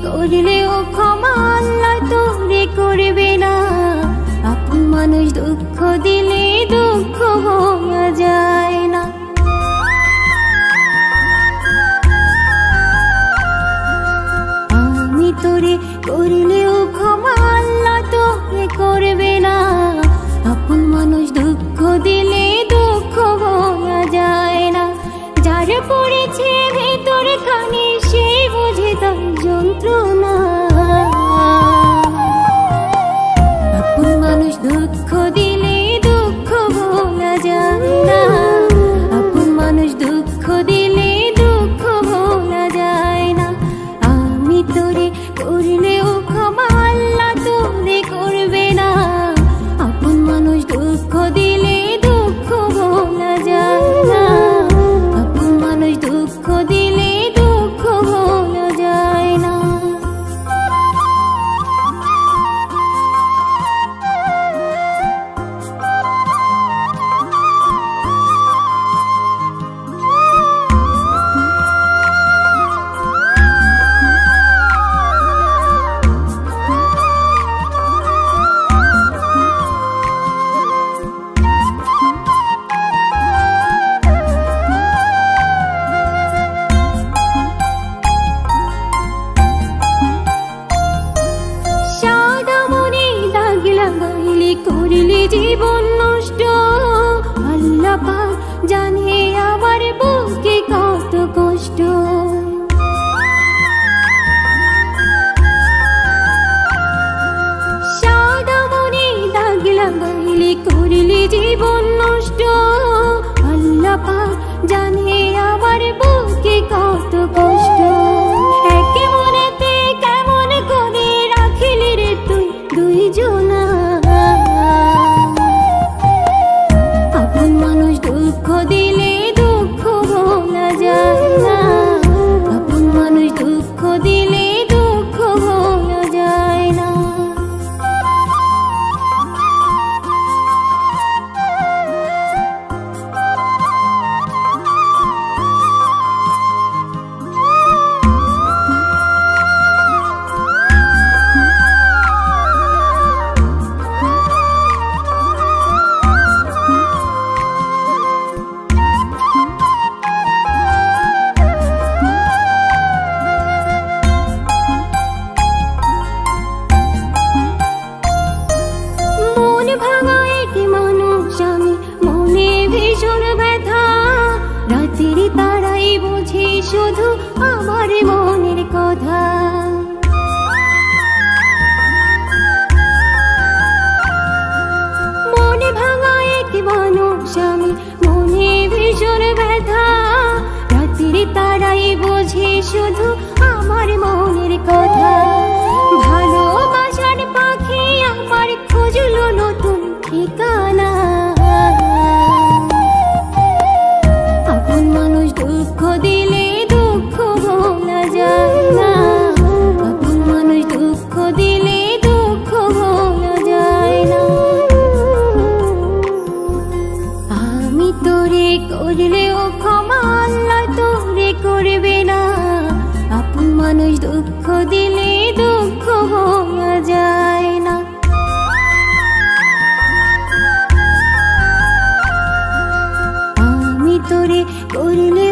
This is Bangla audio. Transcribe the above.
করলেও ক্ষমা আল্লাহ তোরে করবে না। আপন মানুষ দুঃখ দিলে দুঃখ ভোলা যায় না। আমি তোরে করলেও ক্ষমা আল্লাহ তোরে করবে না। আপন মানুষ দুঃখ দিলে দুঃখ ভোলা যায় না। যার পড়েছে ভেতরে খানে সে বোঝে তার যন্ত্রণা। আপন মানুষ দুঃখ দিলে দুঃখ ভোলা যায় না। আপন মানুষ দুঃখ দিলে দুঃখ ভোলা যায় না। আমি তোরে করলেও ক্ষমা আল্লাহ তোরে করবে না। আপন মানুষ দুঃখ দিলে দুঃখ ভোলা যায় না। আপন মানুষ দুঃখ দিলে দুঃখ ভোলা যায় না। করলি জীবন নষ্ট আল্লাহ পাক জানে আমার বুকে কত কষ্ট। সাদা মনে দাগ লাগাইলি করলি জীবন নষ্ট আল্লাহ পাক জানে আমার বুকে কত কষ্ট। একে মনেতে কেমন করে রাখিলি রে তুই দুইজনা। আপন মানুষ দুঃখ দিলে দুঃখ ভোলা যায় না। আপন মানুষ দুঃখ দিলে দুঃখ ভোলা যায় না। রাতের তারাই বুঝি শুধু আমার মনের কথা। মনে ভাঙা এক মানুষ আমি মনে ভীষণ ব্যথা। রাতের তারাই বুঝি শুধু আমার মনের কথা। ভালোবাসার পাখি আমার খুঁজলো নতুন ঠিকানা। আপন মানুষ দুঃখ দিলে দুঃখ ভোলা যায় না। আপন মানুষ দুঃখ দিলে দুঃখ ভোলা যায় না। আমি তোরে করলেও ক্ষমা আল্লাহ তোরে করবে না। আপন মানুষ দুঃখ দিলে দুঃখ ভোলা যায় না। আমি তোরে করলে